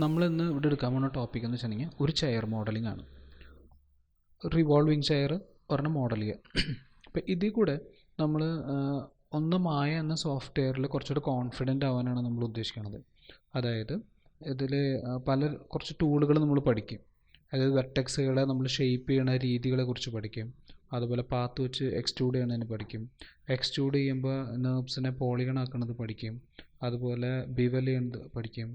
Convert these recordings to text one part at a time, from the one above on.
നമ്മളിന്ന് ഇവിടെ എടുക്കാൻ പോകുന്ന ടോപ്പിക് എന്ന് വെച്ചിട്ടുണ്ടെങ്കിൽ ഒരു ചെയർ മോഡലിംഗ് ആണ്. റിവോൾവിങ് ചെയർ പറഞ്ഞ മോഡൽ ചെയ്യുക. അപ്പം ഇതിൽ കൂടെ നമ്മൾ ഒന്ന് മായ എന്ന സോഫ്റ്റ്വെയറിൽ കുറച്ചുകൂടെ കോൺഫിഡൻ്റ് ആവാനാണ് നമ്മൾ ഉദ്ദേശിക്കുന്നത്. അതായത് ഇതിൽ കുറച്ച് ടൂളുകൾ നമ്മൾ പഠിക്കും. അതായത് വെർട്ടെക്സുകളെ നമ്മൾ ഷേപ്പ് ചെയ്യുന്ന രീതികളെ കുറിച്ച് പഠിക്കും. അതുപോലെ പാത്ത് വെച്ച് എക്സ്ട്രൂഡ് ചെയ്യുന്നതിന് പഠിക്കും. എക്സ്ട്രൂഡ് ചെയ്യുമ്പോൾ നെർബ്സിനെ പോളിഗൺ ആക്കുന്നത് പഠിക്കും. അതുപോലെ ബിവൽ ചെയ്യുന്നത് പഠിക്കും.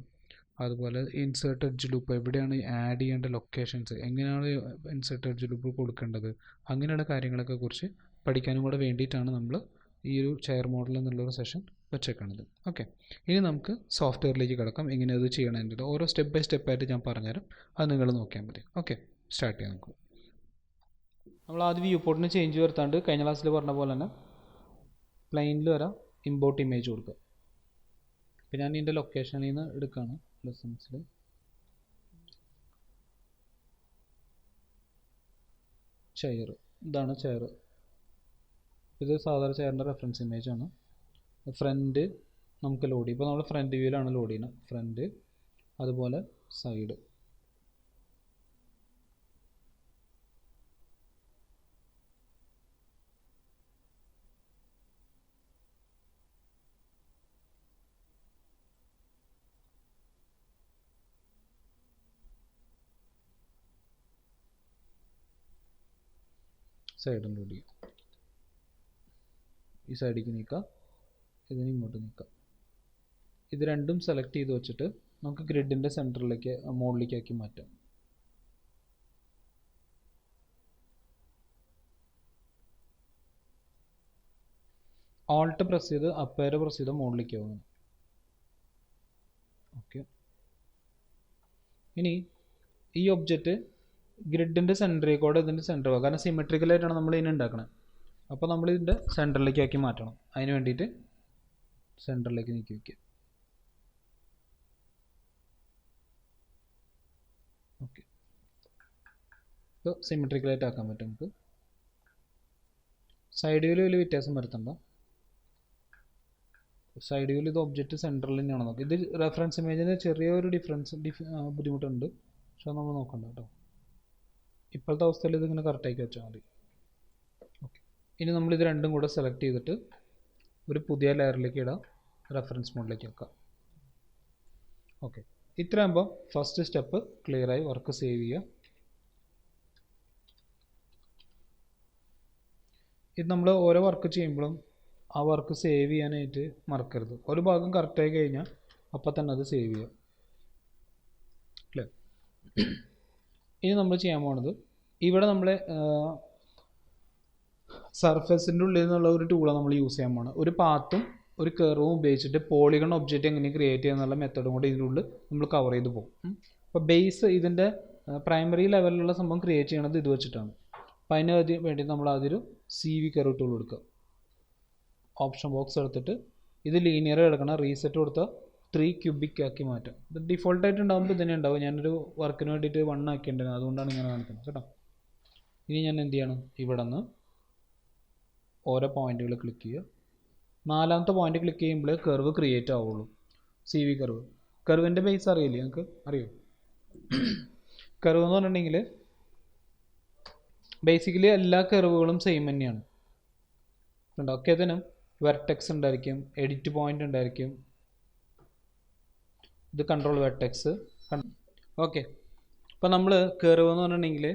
അതുപോലെ ഇൻസേർട്ട് എഡ്ജ് ലൂപ്പ് എവിടെയാണ് ആഡ് ചെയ്യേണ്ട ലൊക്കേഷൻസ്, എങ്ങനെയാണ് ഇൻസേർട്ട് എഡ്ജ് ലൂപ്പ് കൊടുക്കേണ്ടത്, അങ്ങനെയുള്ള കാര്യങ്ങളൊക്കെ കുറിച്ച് പഠിക്കാനും കൂടെ വേണ്ടിയിട്ടാണ് നമ്മൾ ഈ ഒരു ചെയർ മോഡൽ എന്നുള്ളൊരു സെഷൻ വെച്ചേക്കുന്നത്. ഓക്കെ, ഇനി നമുക്ക് സോഫ്റ്റ്വെയറിലേക്ക് കിടക്കാം. എങ്ങനെ അത് ചെയ്യണമെന്നുള്ളത് ഓരോ സ്റ്റെപ്പ് ബൈ സ്റ്റെപ്പായിട്ട് ഞാൻ പറഞ്ഞുതരാം. അത് നിങ്ങൾ നോക്കിയാൽ മതി. ഓക്കെ, സ്റ്റാർട്ട് ചെയ്യാം. നമുക്ക് നമ്മൾ ആദ്യം വ്യൂ പോർട്ടിന് ചേഞ്ച് വരുത്താണ്ട് കഴിഞ്ഞ ക്ലാസ്സിൽ പറഞ്ഞ പോലെ തന്നെ പ്ലെയിനിൽ വരാം, ഇമ്പോർട്ട് ഇമേജ് കൊടുക്കുക. ഇപ്പം ഞാൻ ഇതിൻ്റെ ലൊക്കേഷനിൽ നിന്ന് എടുക്കുകയാണ്. ലെസൺസിൽ ചെയർ, ഇതാണ് ചെയർ. ഇത് സാധാരണ ചെയറിൻ്റെ റെഫറൻസ് ഇമേജ് ആണ്. ഫ്രണ്ട് നമുക്ക് ലോഡ് ചെയ്യും. ഇപ്പോൾ നമ്മൾ ഫ്രണ്ട് വ്യൂവിലാണ് ലോഡ് ചെയ്യുന്നത്. ഫ്രണ്ട്, അതുപോലെ സൈഡ്. സൈഡും ലോഡ് ചെയ്യും. ഈ സൈഡിലേക്ക് നീക്കാം, ഇതിന് ഇങ്ങോട്ട് നീക്കാം. ഇത് രണ്ടും സെലക്ട് ചെയ്ത് വെച്ചിട്ട് നമുക്ക് ഗ്രിഡിൻ്റെ സെൻറ്ററിലേക്ക് മുകളിലേക്കാക്കി മാറ്റാം. ഓൾട്ട് പ്രസ് ചെയ്ത് അപ്പേരെ പ്രസ് ചെയ്ത് മുകളിലേക്ക് ആവുന്നു. ഓക്കെ, ഇനി ഈ ഒബ്ജക്റ്റ് ഗ്രിഡിൻ്റെ സെൻറ്ററിലേക്കൂടെ ഇതിൻ്റെ സെൻറ്റർ പോകുക. കാരണം സിമെട്രിക്കലായിട്ടാണ് നമ്മൾ ഇതിനെ ഉണ്ടാക്കുന്നത്. അപ്പോൾ നമ്മൾ ഇതിൻ്റെ സെൻറ്ററിലേക്ക് ആക്കി മാറ്റണം. അതിന് വേണ്ടിയിട്ട് സെൻറ്ററിലേക്ക് നീക്കി വയ്ക്കുക. ഓക്കെ, ഇപ്പോൾ സിമെട്രിക്കലായിട്ട് ആക്കാൻ പറ്റും നമുക്ക്. സൈഡ് വ്യൂവിൽ വലിയ വ്യത്യാസം വരുത്തണ്ട. സൈഡ് വ്യൂവിൽ ഇത് ഒബ്ജക്റ്റ് സെൻറ്ററിൽ തന്നെയാണ് നോക്കുക. ഇത് റെഫറൻസ് ഇമേജിന് ചെറിയൊരു ബുദ്ധിമുട്ടുണ്ട്, പക്ഷെ നമ്മൾ നോക്കണ്ട കേട്ടോ. ഇപ്പോഴത്തെ അവസ്ഥയിൽ ഇതിങ്ങനെ കറക്റ്റാക്കി വെച്ചാൽ മതി. ഓക്കെ, ഇനി നമ്മളിത് രണ്ടും കൂടെ സെലക്ട് ചെയ്തിട്ട് ഒരു പുതിയ ലെയറിലേക്ക് ഇടാം, റെഫറൻസ് മോഡിലേക്ക് വെക്കാം. ഓക്കെ, ഇത്രയാകുമ്പോൾ ഫസ്റ്റ് സ്റ്റെപ്പ് ക്ലിയറായി. വർക്ക് സേവ് ചെയ്യുക. ഇത് നമ്മൾ ഓരോ വർക്ക് ചെയ്യുമ്പോഴും ആ വർക്ക് സേവ് ചെയ്യാനായിട്ട് മറക്കരുത്. ഒരു ഭാഗം കറക്റ്റായി കഴിഞ്ഞാൽ അപ്പം തന്നെ അത് സേവ് ചെയ്യുക. അല്ലേ? ഇനി നമ്മൾ ചെയ്യാൻ പോണത്, ഇവിടെ നമ്മളെ സർഫസിൻ്റെ ഉള്ളിൽ നിന്നുള്ള ഒരു ടൂളാണ് നമ്മൾ യൂസ് ചെയ്യാൻ പോകുന്നത്. ഒരു പാത്തും ഒരു കർവും ഉപയോഗിച്ചിട്ട് പോളിഗൺ ഒബ്ജക്റ്റ് എങ്ങനെ ക്രിയേറ്റ് ചെയ്യുന്നുള്ള മെത്തഡും കൂടി ഇതിനുള്ളിൽ നമ്മൾ കവർ ചെയ്ത് പോകും. അപ്പോൾ ബേസ് ഇതിൻ്റെ പ്രൈമറി ലെവലിലുള്ള സംഭവം ക്രിയേറ്റ് ചെയ്യണത് ഇത് വെച്ചിട്ടാണ്. അപ്പോൾ അതിന് വേണ്ടി നമ്മൾ ആദ്യം ഒരു CV കർവ് ടൂൾ കൊടുക്കുക. ഓപ്ഷൻ ബോക്സ് എടുത്തിട്ട് ഇത് ലീനിയർ എടുക്കണം. റീസെറ്റ് കൊടുത്താൽ 3 ക്യൂബിക് ആക്കി മാറ്റാം. ഇത് ഡിഫോൾട്ടായിട്ട് ഉണ്ടാകുമ്പോൾ ഇതിനെ ഉണ്ടാവും. ഞാനൊരു വർക്കിന് വേണ്ടിയിട്ട് 1 ആക്കിയിട്ടുണ്ടായിരുന്നു, അതുകൊണ്ടാണ് ഇങ്ങനെ കാണിക്കുന്നത് കേട്ടോ. ഇനി ഞാൻ എന്ത് ചെയ്യണം, ഇവിടെ നിന്ന് ഓരോ പോയിന്റുകൾ ക്ലിക്ക് ചെയ്യുക. 4ാമത്തെ പോയിന്റ് ക്ലിക്ക് ചെയ്യുമ്പോൾ കർവ് ക്രിയേറ്റ് ആവുള്ളൂ. CV curve. കർവിൻ്റെ ബേസ് അറിയില്ലേ നിങ്ങൾക്ക്? അറിയോ? കർവ് എന്ന് പറഞ്ഞിട്ടുണ്ടെങ്കിൽ ബേസിക്കലി എല്ലാ കർവുകളും സെയിം തന്നെയാണ്. ഉണ്ടോ? ഒക്കെ അതിനും വെർട്ടെക്സ് ഉണ്ടായിരിക്കും, എഡിറ്റ് പോയിന്റ് ഉണ്ടായിരിക്കും. ഇത് കൺട്രോൾ വെർട്ടെക്സ്. ഓക്കെ, അപ്പോൾ നമ്മൾ കർവ് എന്ന് പറഞ്ഞിട്ടുണ്ടെങ്കിൽ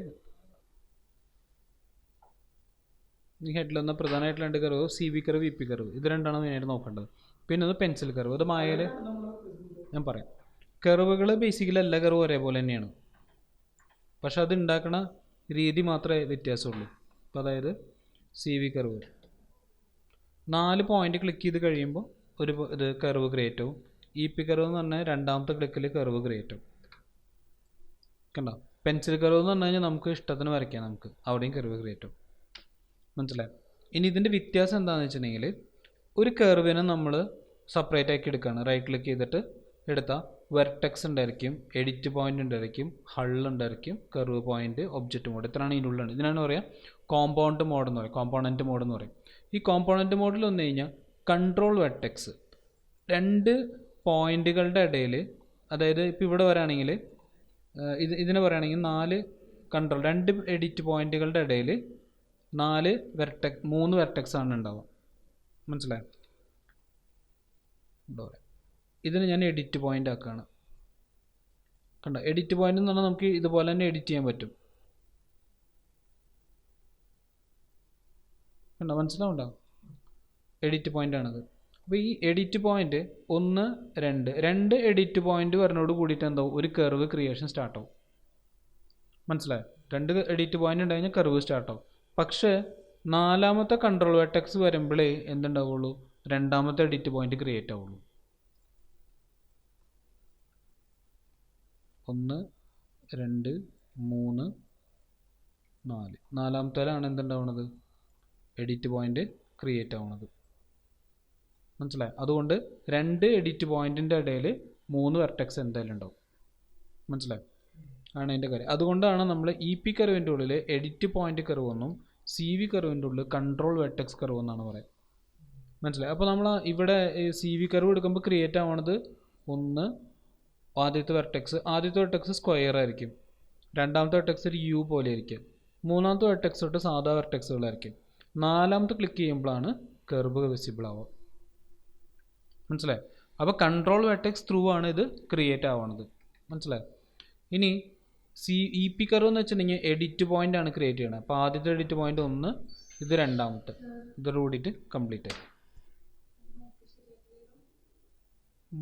ഈ ഹെഡിലൊന്ന് പ്രധാനമായിട്ടുള്ള 2 curve, CV curve, VP curve. ഇത് രണ്ടാണ് മെയിനായിട്ട് നോക്കേണ്ടത്. പിന്നെ ഒന്ന് പെൻസിൽ കർവ്. അത് മായയിൽ ഞാൻ പറയാം. കർവുകൾ ബേസിക്കലി എല്ലാ കർവും ഒരേപോലെ തന്നെയാണ്, പക്ഷെ അത് ഉണ്ടാക്കുന്ന രീതി മാത്രമേ വ്യത്യാസമുള്ളൂ. അപ്പോൾ അതായത് CV കർവ് 4 പോയിന്റ് ക്ലിക്ക് ചെയ്ത് കഴിയുമ്പോൾ ഒരു ഇത് കർവ് ക്രിയേറ്റ് ആവും. EP കർവ് എന്ന് പറഞ്ഞാൽ 2ാമത്തെ ക്ലിക്കിൽ കർവ് ക്രിയേറ്റ് ആവും. കണ്ടോ? പെൻസിൽ കർവ് എന്ന് പറഞ്ഞു കഴിഞ്ഞാൽ നമുക്ക് ഇഷ്ടത്തിന് വരയ്ക്കാം, നമുക്ക് അവിടെയും കർവ് ക്രിയേറ്റ് ആവും. മനസ്സിലായി? ഇനി ഇതിൻ്റെ വ്യത്യാസം എന്താണെന്ന് വെച്ചിട്ടുണ്ടെങ്കിൽ, ഒരു കർവിനെ നമ്മൾ സെപ്പറേറ്റ് ആക്കി എടുക്കുകയാണ്. റൈറ്റ് ക്ലിക്ക് ചെയ്തിട്ട് എടുത്താൽ വെർട്ടെക്സ് ഉണ്ടായിരിക്കും, എഡിറ്റ് പോയിന്റ് ഉണ്ടായിരിക്കും, ഹൾ ഉണ്ടായിരിക്കും, കർവ് പോയിന്റ്, ഒബ്ജക്റ്റ് മോഡ്. ഇത്രയാണ് ഇതിനുള്ളിൽ. ഇതിനാണ് പറയുക കോമ്പൗണ്ട് മോഡ് എന്ന് പറയും, കോമ്പോണൻറ്റ് മോഡ് എന്ന് പറയും. ഈ കോമ്പോണൻറ്റ് മോഡിൽ വന്നു കഴിഞ്ഞാൽ കൺട്രോൾ വെർട്ടെക്സ് 2 പോയിന്റുകളുടെ ഇടയിൽ അതായത് ഇപ്പോൾ ഇവിടെ വരാണെങ്കിൽ ഇതിനെ പറയുകയാണെങ്കിൽ 4 കൺട്രോൾ 2 എഡിറ്റ് പോയിന്റുകളുടെ ഇടയിൽ 3 വെർട്ടെക്സ് ആണ് ഉണ്ടാവുക. മനസ്സിലായോ? ഇതിന് ഞാൻ എഡിറ്റ് പോയിന്റ് ആക്കുകയാണ്. കണ്ടോ, എഡിറ്റ് പോയിന്റ് എന്ന് പറഞ്ഞാൽ നമുക്ക് ഇതുപോലെ തന്നെ എഡിറ്റ് ചെയ്യാൻ പറ്റും. കണ്ടോ, മനസ്സിലാവുണ്ടോ? എഡിറ്റ് പോയിന്റ് ആണത്. അപ്പോൾ ഈ എഡിറ്റ് പോയിന്റ് 1, 2 എഡിറ്റ് പോയിന്റ് വരുന്നതോട് കൂടിയിട്ട് എന്താവും, ഒരു കർവ് ക്രിയേഷൻ സ്റ്റാർട്ട് ആവും. മനസ്സിലായോ? 2 എഡിറ്റ് പോയിന്റ് ഉണ്ട് കഴിഞ്ഞാൽ കർവ് സ്റ്റാർട്ട് ആവും. പക്ഷേ 4ാമത്തെ കൺട്രോൾ വെർട്ടെക്സ് വരുമ്പോഴേ എന്തുണ്ടാവുള്ളൂ, 2ാമത്തെ എഡിറ്റ് പോയിന്റ് ക്രിയേറ്റ് ആവുള്ളൂ. 1, 2, 3, 4 4ാമത്തേലാണ് എന്തുണ്ടാവുന്നത്, എഡിറ്റ് പോയിന്റ് ക്രിയേറ്റ് ആവുന്നത്. മനസ്സിലായി? അതുകൊണ്ട് 2 എഡിറ്റ് പോയിന്റിൻ്റെ ഇടയിൽ 3 വെർട്ടെക്സ് എന്തായാലും ഉണ്ടാവും. മനസ്സിലായി? ആണ് അതിൻ്റെ കാര്യം. അതുകൊണ്ടാണ് നമ്മൾ EP കർവിൻ്റെ ഉള്ളിൽ എഡിറ്റ് പോയിന്റ് കർവ് എന്നും CV കർവിൻ്റെ ഉള്ളിൽ കൺട്രോൾ വെർട്ടെക്സ് കർവ് എന്നാണ് പറയുക. മനസ്സിലായി? അപ്പോൾ നമ്മൾ ഇവിടെ CV കർവ് എടുക്കുമ്പോൾ ക്രിയേറ്റ് ആവണത് ആദ്യത്തെ വെർട്ടെക്സ് സ്ക്വയർ ആയിരിക്കും, 2ാമത്തെ വെർട്ടെക്സ് ഒരു U പോലെ ആയിരിക്കും, 3ാമത്തെ വെർട്ടെക്സ് തൊട്ട് സാധാ വെർട്ടെക്സുകളായിരിക്കും, 4ാമത്തെ ക്ലിക്ക് ചെയ്യുമ്പോഴാണ് കർവ് വിസിബിൾ ആവുക. മനസ്സിലായി? അപ്പോൾ കൺട്രോൾ വെർട്ടെക്സ് ത്രൂ ആണ് ഇത് ക്രിയേറ്റ് ആവണത്. മനസ്സിലായി? ഇനി EP കർവ് എന്ന് വെച്ചിട്ടുണ്ടെങ്കിൽ എഡിറ്റ് പോയിന്റ് ആണ് ക്രിയേറ്റ് ചെയ്യണത്. അപ്പോൾ ആദ്യത്തെ എഡിറ്റ് പോയിന്റ് 1, ഇത് 2ാമത്തെ, ഇത് കൂടിയിട്ട് കംപ്ലീറ്റ് ആയി.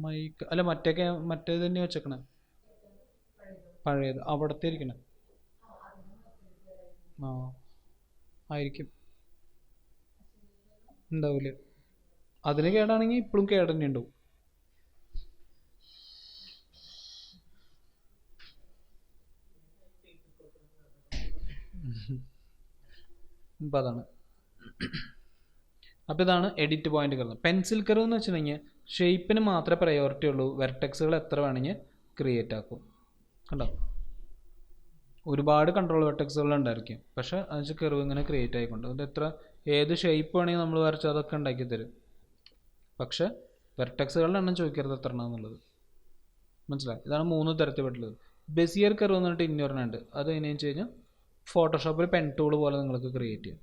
മൈക്ക് അല്ല, മറ്റേത് തന്നെ വെച്ചേക്കണേ, പഴയത് അവിടത്തെ ഇരിക്കണേ. ആയിരിക്കും, ഉണ്ടാവില്ല. അതിന് കേടാണെങ്കിൽ ഇപ്പോഴും കേട് തന്നെ ഉണ്ടാവും. അപ്പം അതാണ്. അപ്പോൾ ഇതാണ് edit point curve. Pencil curve എന്ന് വെച്ചിട്ടുണ്ടെങ്കിൽ ഷേപ്പിന് മാത്രമേ പ്രയോറിറ്റി ഉള്ളൂ, വെർട്ടെക്സുകൾ എത്ര വേണമെങ്കിൽ ക്രിയേറ്റ് ആക്കും. കണ്ടോ, ഒരുപാട് കൺട്രോൾ വെർട്ടെക്സുകൾ ഉണ്ടായിരിക്കും, പക്ഷേ അതിന് കർവ് ഇങ്ങനെ ക്രിയേറ്റ് ആയിക്കൊണ്ട് അത് ഏത് ഷേപ്പ് വേണമെങ്കിൽ നമ്മൾ വരച്ചാൽ അതൊക്കെ ഉണ്ടാക്കി തരും. പക്ഷേ വെർട്ടെക്സുകളുടെ എണ്ണം ചോദിക്കരുത് എത്ര എന്നുള്ളത്. മനസ്സിലായി? ഇതാണ് 3 തരത്തിൽപ്പെട്ടുള്ളത്. ബെസിയർ കർവ് എന്ന് പറഞ്ഞിട്ട് ഇന്നൊരെണ്ണുണ്ട്. അത് എങ്ങനെയാണെന്ന് വെച്ച് കഴിഞ്ഞാൽ ഫോട്ടോഷോപ്പിൽ പെൻ ടൂൾ പോലെ നിങ്ങൾക്ക് ക്രിയേറ്റ് ചെയ്യാം.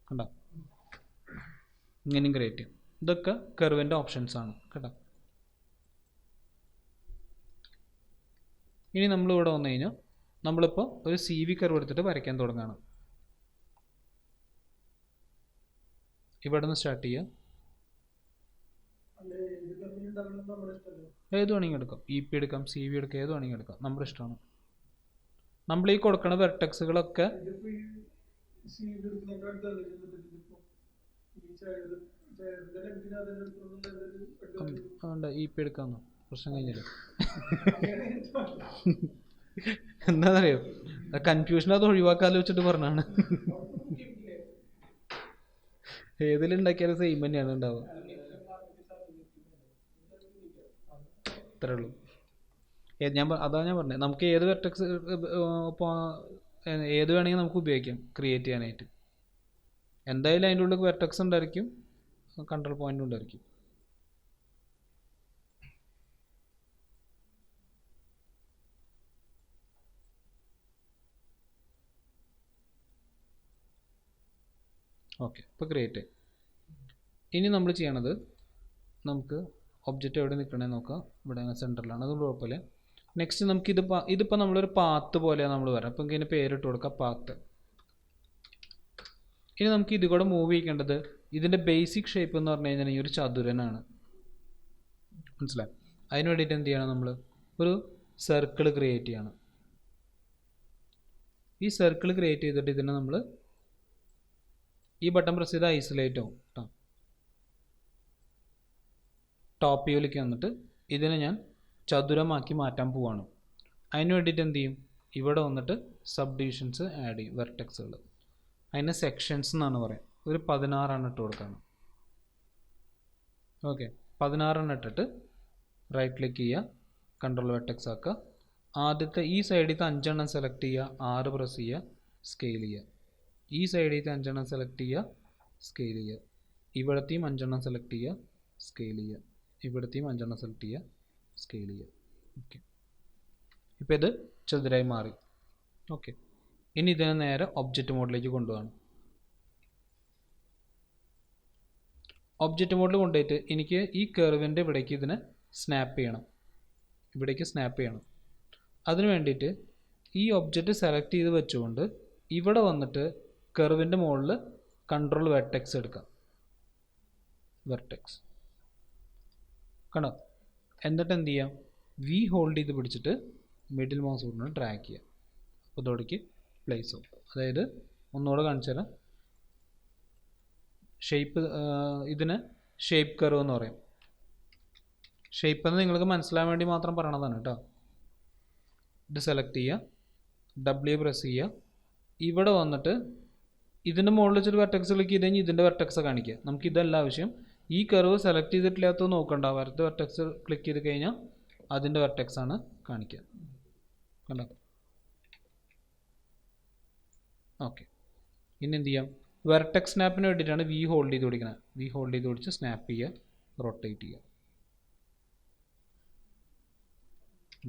കണ്ടോ, ഇങ്ങനെയും ക്രിയേറ്റ് ചെയ്യും. ഇതൊക്കെ കർവിൻ്റെ ഓപ്ഷൻസ് ആണ്. കേട്ടോ, ഇനി നമ്മളിവിടെ വന്നു കഴിഞ്ഞാൽ നമ്മളിപ്പോൾ ഒരു CV കർവ് എടുത്തിട്ട് വരയ്ക്കാൻ തുടങ്ങുകയാണ്. ഇവിടെ നിന്ന് സ്റ്റാർട്ട് ചെയ്യുക. ഏത് വേണമെങ്കിൽ എടുക്കാം, EP എടുക്കാം, CV എടുക്കാം, ഏത് വേണമെങ്കിൽ എടുക്കാം, നമ്മുടെ ഇഷ്ടമാണ്. നമ്മൾ ഈ കൊടുക്കുന്ന വെർട്ടെക്സുകളൊക്കെ EP എടുക്കാമെന്നോ, പ്രശ്നം കഴിഞ്ഞല്ലോ. എന്താണെന്നറിയോ, കൺഫ്യൂഷൻ അത് ഒഴിവാക്കാതെ വെച്ചിട്ട് പറഞ്ഞാണ്. ഏതിലുണ്ടാക്കിയാലും സെയിം തന്നെയാണ് ഉണ്ടാവുക. അത്രേ ഉള്ളൂ. അതാണ് ഞാൻ പറഞ്ഞത്, നമുക്ക് ഏത് വെർട്ടെക്സ് ഏത് വേണമെങ്കിൽ നമുക്ക് ഉപയോഗിക്കാം ക്രിയേറ്റ് ചെയ്യാനായിട്ട്. എന്തായാലും അതിൻ്റെ ഉള്ളിൽ വെർട്ടെക്സ് ഉണ്ടായിരിക്കും, കൺട്രോൾ പോയിന്റ് ഉണ്ടായിരിക്കും. ഓക്കെ, ഇപ്പോൾ ക്രിയേറ്റ്. ഇനി നമ്മൾ ചെയ്യണത്, നമുക്ക് ഒബ്ജക്റ്റ് എവിടെ നിൽക്കണമെന്ന് നോക്കാം. ഇവിടെ സെൻറ്ററിലാണ്, അത് കുഴപ്പമില്ല. നെക്സ്റ്റ് നമുക്ക് ഇതിപ്പോൾ നമ്മളൊരു പാത്ത് പോലെയാണ് നമ്മൾ വരാം. അപ്പോൾ ഇതിന് പേരിട്ട് കൊടുക്കാം, പാത്ത്. ഇനി നമുക്ക് ഇത് കൂടെ മൂവ് ചെയ്യേണ്ടത്, ഇതിൻ്റെ ബേസിക് ഷേപ്പ് എന്ന് പറഞ്ഞു കഴിഞ്ഞാൽ ഈ ഒരു ചതുരനാണ്. മനസ്സിലായി? അതിന് വേണ്ടിയിട്ട് എന്ത് ചെയ്യണം, നമ്മൾ ഒരു സർക്കിൾ ക്രിയേറ്റ് ചെയ്യണം. ഈ സർക്കിൾ ക്രിയേറ്റ് ചെയ്തിട്ട് ഇതിനെ നമ്മൾ ഈ ബട്ടൺ പ്രസ് ചെയ്ത് ഐസൊലേറ്റ് ആവും കേട്ടോ. ടോപ്പ് വ്യൂവിലേക്ക് വന്നിട്ട് ഇതിനെ ഞാൻ ചതുരമാക്കി മാറ്റാൻ പോവാണ്. അതിന് വേണ്ടിയിട്ട് എന്ത് ചെയ്യും, ഇവിടെ വന്നിട്ട് സബ് ഡിവിഷൻസ് ആഡ് ചെയ്യും, വെർട്ടെക്സുകൾ. അതിന് സെക്ഷൻസ് എന്നാണ് പറയുക. ഒരു 16 ഇട്ട് കൊടുക്കണം. ഓക്കെ, 16 ഇട്ടിട്ട് റൈറ്റ് ക്ലിക്ക് ചെയ്യുക, കൺട്രോൾ വെർട്ടെക്സ് ആക്കുക. ആദ്യത്തെ ഈ സൈഡിലത്തെ 5 സെലക്ട് ചെയ്യുക, 6 പ്രസ് ചെയ്യുക, സ്കെയിൽ ചെയ്യുക. ഈ സൈഡിലത്തെ 5 സെലക്ട് ചെയ്യുക, സ്കെയിൽ ചെയ്യുക. ഇവിടത്തെയും 5 സെലക്ട് ചെയ്യുക, സ്കെയിൽ ചെയ്യുക. ഇവിടുത്തെയും 5 സെലക്ട് ചെയ്യുക, സ്കെയിൽ ചെയ്യുക. ഓക്കെ, ഇപ്പോൾ ഇത് ചതുരായി മാറി. ഓക്കെ, ഇനി ഇതിനെ നേരെ ഒബ്ജക്റ്റ് മോഡിലേക്ക് കൊണ്ടുപോകണം. ഒബ്ജക്റ്റ് മോഡിൽ കൊണ്ടുപോയിട്ട് എനിക്ക് ഈ കർവിൻ്റെ ഇവിടേക്ക് ഇതിനെ സ്നാപ്പ് ചെയ്യണം, ഇവിടേക്ക് സ്നാപ്പ് ചെയ്യണം. അതിന് വേണ്ടിയിട്ട് ഈ ഒബ്ജക്റ്റ് സെലക്ട് ചെയ്ത് വെച്ചുകൊണ്ട് ഇവിടെ വന്നിട്ട് കർവിൻ്റെ മുകളിൽ കൺട്രോൾ വെർട്ടെക്സ് എടുക്കാം. വെർട്ടെക്സ് കണ്ടോ? എന്നിട്ട് എന്ത് ചെയ്യാം, വി ഹോൾഡ് ചെയ്ത് പിടിച്ചിട്ട് മിഡിൽ മൗസ് കൊണ്ട് ഡ്രാഗ് ചെയ്യാം. അപ്പോൾ ഇതോടേക്ക് പ്ലേസ് ആവും. അതായത് ഒന്നുകൂടെ കാണിച്ചു തരാം. ഷേപ്പ്, ഇതിന് ഷേപ്പ് കർവ് എന്ന് പറയും. ഷേപ്പ് എന്ന് നിങ്ങൾക്ക് മനസ്സിലാൻ വേണ്ടി മാത്രം പറയണതാണ് കേട്ടോ. ഇത് സെലക്ട് ചെയ്യുക, W പ്രസ് ചെയ്യുക, ഇവിടെ വന്നിട്ട് ഇതിൻ്റെ മുകളിൽ വെച്ചൊരു വെർട്ടെക്സ് ക്ലിക്ക് ചെയ്ത് കഴിഞ്ഞാൽ ഇതിൻ്റെ വെർട്ടെക്സ് കാണിക്കുക. നമുക്ക് ഇതല്ല ആവശ്യം. ഈ കർവ് സെലക്ട് ചെയ്തിട്ടില്ലാത്തത് നോക്കണ്ട, വരത്തെ വെർട്ടെക്സ് ക്ലിക്ക് ചെയ്ത് കഴിഞ്ഞാൽ അതിൻ്റെ വെർട്ടെക്സ് ആണ് കാണിക്കുക. കണ്ടോ? ഓക്കെ, ഇനി എന്ത് ചെയ്യാം, വെർട്ടെക്സ് സ്നാപ്പിന് വേണ്ടിയിട്ടാണ് വി ഹോൾഡ് ചെയ്ത് പിടിക്കുന്നത്. വി ഹോൾഡ് ചെയ്ത് പിടിച്ച് സ്നാപ്പ് ചെയ്യുക, റൊട്ടേറ്റ് ചെയ്യുക,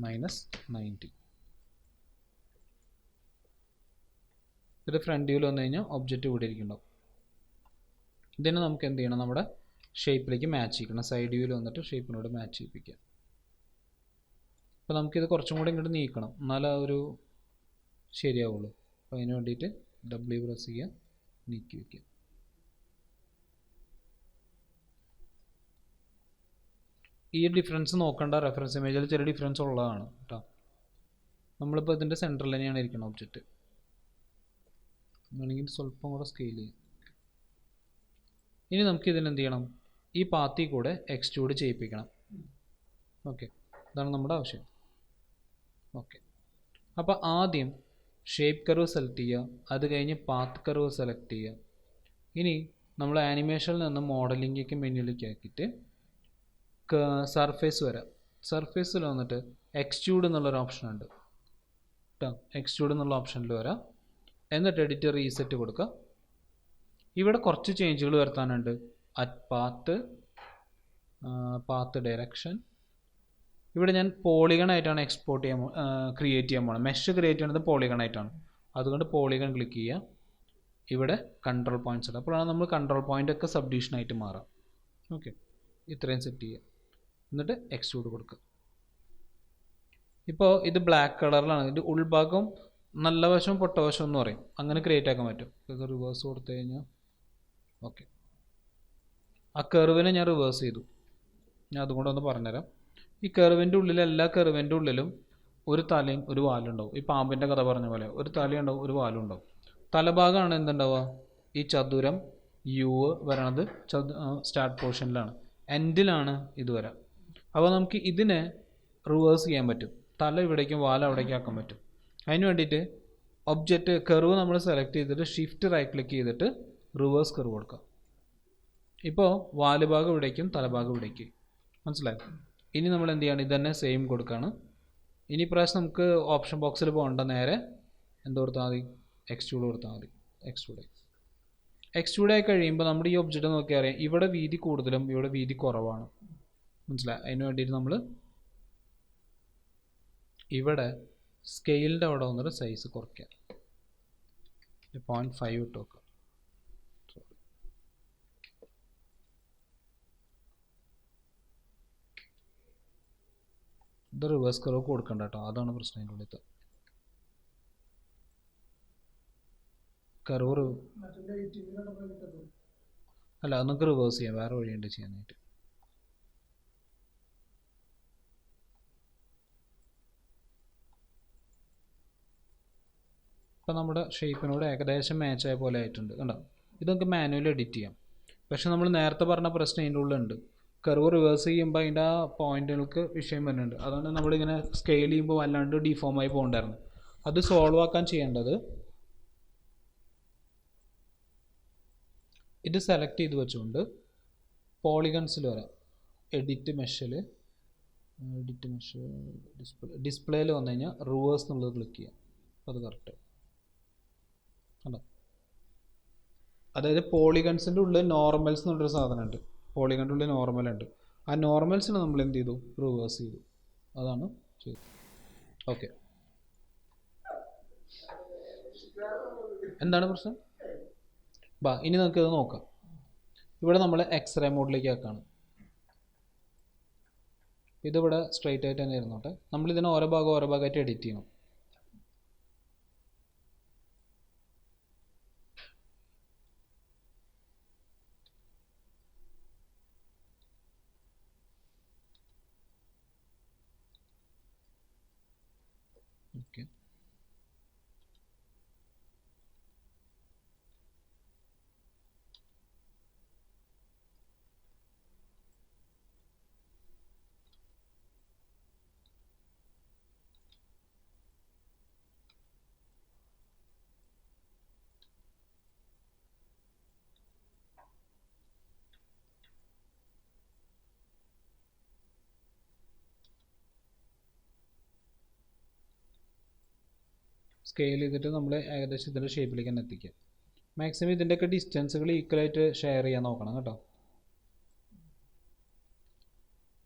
-90. ഇത് ഫ്രണ്ട് വ്യൂവിൽ വന്നു കഴിഞ്ഞാൽ ഒബ്ജക്റ്റ് ഇവിടെ ഇരിക്കുന്നുണ്ടാവും. ഇതിനെ നമുക്ക് എന്ത് ചെയ്യണം, നമ്മുടെ ഷേപ്പിലേക്ക് മാച്ച് ചെയ്യിക്കണം. സൈഡ് വ്യൂവിൽ വന്നിട്ട് ഷേപ്പിനോട് മാച്ച് ചെയ്യിപ്പിക്കുക. അപ്പോൾ നമുക്കിത് കുറച്ചും കൂടി ഇങ്ങോട്ട് നീക്കണം, എന്നാലേ ഒരു ശരിയാവുള്ളൂ. അപ്പോൾ അതിന് വേണ്ടിയിട്ട് W പ്രസ് ചെയ്യുക, നീക്കി വയ്ക്കുക. ഈ ഡിഫറൻസ് നോക്കേണ്ട, റെഫറൻസ് ഇമേജിൽ ചെറിയ ഡിഫറൻസ് ഉള്ളതാണ് കേട്ടോ. നമ്മളിപ്പോൾ ഇതിൻ്റെ സെൻറ്ററിൽ തന്നെയാണ് ഇരിക്കുന്നത് ഒബ്ജക്റ്റ്. വേണമെങ്കിൽ സ്വല്പം കൂടെ സ്കെയിൽ ചെയ്യും. ഇനി നമുക്ക് ഇതിനെന്ത് ചെയ്യണം, ഈ പാത്തിൽ കൂടെ എക്സ്ട്രൂഡ് ചെയ്യിപ്പിക്കണം. ഓക്കെ, ഇതാണ് നമ്മുടെ ആവശ്യം. ഓക്കെ, അപ്പോൾ ആദ്യം ഷേപ്പ് കർവ് സെലക്ട് ചെയ്യുക, അത് കഴിഞ്ഞ് പാത്ത് കർവ് സെലക്ട് ചെയ്യുക. ഇനി നമ്മൾ ആനിമേഷനിൽ നിന്ന് മോഡലിംഗിലേക്ക് മെനുവിലേക്ക് ആക്കിയിട്ട് സർഫേസ് വരാം. സർഫേസിൽ വന്നിട്ട് എക്സ്ട്രൂഡ് എന്നുള്ളൊരു ഓപ്ഷൻ ഉണ്ട് കേട്ടോ. എക്സ്ട്രൂഡ് എന്നുള്ള ഓപ്ഷനിൽ വരാം. എന്നിട്ട് എഡിറ്റ് റീസെറ്റ് കൊടുക്കുക. ഇവിടെ കുറച്ച് ചേഞ്ചുകൾ വരുത്താനുണ്ട്. അറ്റ് പാത്ത് ഡയറക്ഷൻ ഇവിടെ ഞാൻ പോളിഗൺ ആയിട്ടാണ് എക്സ്പോർട്ട് ചെയ്യാൻ ക്രിയേറ്റ് ചെയ്യാൻ പോകുന്നത്. മെഷ് ക്രിയേറ്റ് ചെയ്യുന്നത് പോളിഗൺ ആയിട്ടാണ്. അതുകൊണ്ട് പോളിഗൺ ക്ലിക്ക് ചെയ്യുക. ഇവിടെ കൺട്രോൾ പോയിന്റ്സ് ഉണ്ട്. അപ്പോഴാണ് നമ്മൾ കൺട്രോൾ പോയിന്റ് ഒക്കെ സബ്ഡിവിഷൻ ആയിട്ട് മാറാം. ഓക്കെ, ഇത്രയും സെറ്റ് ചെയ്യുക. എന്നിട്ട് എക്സ്ട്രൂഡ് കൊടുക്കുക. ഇപ്പോൾ ഇത് ബ്ലാക്ക് കളറിലാണ്. ഇത് ഉൾഭാഗം നല്ല വശം പൊട്ടവശം എന്ന് പറയും, അങ്ങനെ ക്രിയേറ്റ് ആക്കാൻ പറ്റും. ഇത് റിവേഴ്സ് കൊടുത്തു കഴിഞ്ഞാൽ ഓക്കെ, ആ കർവിനെ ഞാൻ റിവേഴ്സ് ചെയ്തു. ഞാൻ അതുകൊണ്ട് ഒന്ന് പറഞ്ഞുതരാം. ഈ കർവിൻ്റെ ഉള്ളിൽ, എല്ലാ കർവിൻ്റെ ഉള്ളിലും ഒരു തലയും ഒരു വാലും ഉണ്ടാവും. ഈ പാമ്പിൻ്റെ കഥ പറഞ്ഞ പോലെ ഒരു തലയുണ്ടാവും, ഒരു വാലും ഉണ്ടാവും. തലഭാഗമാണ് എന്തുണ്ടാവുക, ഈ ചതുരം യു വരണത് സ്റ്റാർട്ട് പോർഷനിലാണ്, എൻഡിലാണ് ഇത് വരാം. അപ്പോൾ നമുക്ക് ഇതിനെ റിവേഴ്സ് ചെയ്യാൻ പറ്റും. തല ഇവിടേക്കും വാല അവിടേക്കും ആക്കാൻ പറ്റും. അതിന് വേണ്ടിയിട്ട് ഒബ്ജക്റ്റ് കർവ് നമ്മൾ സെലക്ട് ചെയ്തിട്ട് ഷിഫ്റ്റ് റൈറ്റ് ക്ലിക്ക് ചെയ്തിട്ട് റിവേഴ്സ് കർവ് കൊടുക്കുക. ഇപ്പോൾ വാല് ഭാഗം ഇവിടേക്കും തലഭാഗം ഇവിടേക്കും. മനസ്സിലായി? ഇനി നമ്മൾ എന്ത് ചെയ്യണം, ഇത് തന്നെ സെയിം കൊടുക്കുകയാണ്. ഇനി പ്രാവശ്യം നമുക്ക് ഓപ്ഷൻ ബോക്സിൽ പോകേണ്ട, നേരെ എന്ത് കൊടുത്താൽ മതി, എക്സ്ട്രൂഡ് കൊടുത്താൽ മതി. എക്സ്ട്രൂഡ് ആയി കഴിയുമ്പോൾ നമ്മുടെ ഈ ഒബ്ജക്റ്റ് നോക്കിയാൽ അറിയാം, ഇവിടെ വീതി കൂടുതലും ഇവിടെ വീതി കുറവാണ്. മനസ്സിലായി? അതിന് വേണ്ടിയിട്ട് നമ്മൾ ഇവിടെ സ്കെയിലിൻ്റെ അവിടെ വന്നിട്ട് സൈസ് കുറയ്ക്കുക. 0.5 ഇട്ട് വെക്കുക. ഇത് റിവേഴ്സ് കർവ് കൊടുക്കണ്ട കേട്ടോ, അതാണ് പ്രശ്നം. അതിൻ്റെ ഉള്ളിൽ കർവ് അല്ല, അത് നമുക്ക് റിവേഴ്സ് ചെയ്യാം, വേറെ വഴിയുണ്ട് ചെയ്യാനായിട്ട്. ഇപ്പോൾ നമ്മുടെ ഷേപ്പിനോട് ഏകദേശം മാച്ച് ആയ പോലെ ആയിട്ടുണ്ട്. കണ്ടോ? ഇത് നമുക്ക് മാനുവലി എഡിറ്റ് ചെയ്യാം. പക്ഷെ നമ്മൾ നേരത്തെ പറഞ്ഞ പ്രശ്നം അതിൻ്റെ ഉള്ളിലുണ്ട്. കർവ് റിവേഴ്സ് ചെയ്യുമ്പോൾ അതിൻ്റെ ആ പോയിന്റുകൾക്ക് വിഷയം വരുന്നുണ്ട്. അതുകൊണ്ട് നമ്മളിങ്ങനെ സ്കെയിൽ ചെയ്യുമ്പോൾ വല്ലാണ്ട് ഡിഫോമായി പോകണ്ടായിരുന്നു. അത് സോൾവ് ആക്കാൻ ചെയ്യേണ്ടത്, ഇത് സെലക്ട് ചെയ്ത് വെച്ചുകൊണ്ട് പോളിഗൺസിൽ വരാം. എഡിറ്റ് മെഷിൽ ഡിസ്പ്ലേയിൽ വന്നു കഴിഞ്ഞാൽ റിവേഴ്സ് എന്നുള്ളത് ക്ലിക്ക് ചെയ്യാം. അത് കറക്റ്റ്. കണ്ടോ? അതായത് പോളിഗൺസിൻ്റെ ഉള്ളിൽ നോർമൽസ് എന്നുള്ളൊരു സാധനമുണ്ട്. പോളിഗണിൻ്റെ ഉള്ളിൽ നോർമൽ ഉണ്ട്. ആ നോർമൽസിനെ നമ്മൾ എന്ത് ചെയ്തു, റിവേഴ്സ് ചെയ്തു. അതാണ് ചെയ്തത്. ഓക്കെ, എന്താണ് പ്രശ്നം? ഇനി നമുക്കിത് നോക്കാം. ഇവിടെ നമ്മൾ എക്സ്റേ മോഡിലേക്ക് ആക്കാണ്. ഇതിവിടെ സ്ട്രെയിറ്റ് ആയിട്ട് തന്നെ ഇരുന്നോട്ടെ. നമ്മളിതിനെ ഓരോ ഭാഗമായിട്ട് എഡിറ്റ് ചെയ്യണം. ഓക്കെ, സ്കെയിൽ ചെയ്തിട്ട് നമ്മൾ ഏകദേശം ഇതിൻ്റെ ഷേപ്പിലേക്ക് തന്നെ എത്തിക്കുക. മാക്സിമം ഇതിൻ്റെയൊക്കെ ഡിസ്റ്റൻസുകൾ ഈക്വലായിട്ട് ഷെയർ ചെയ്യാൻ നോക്കണം കേട്ടോ.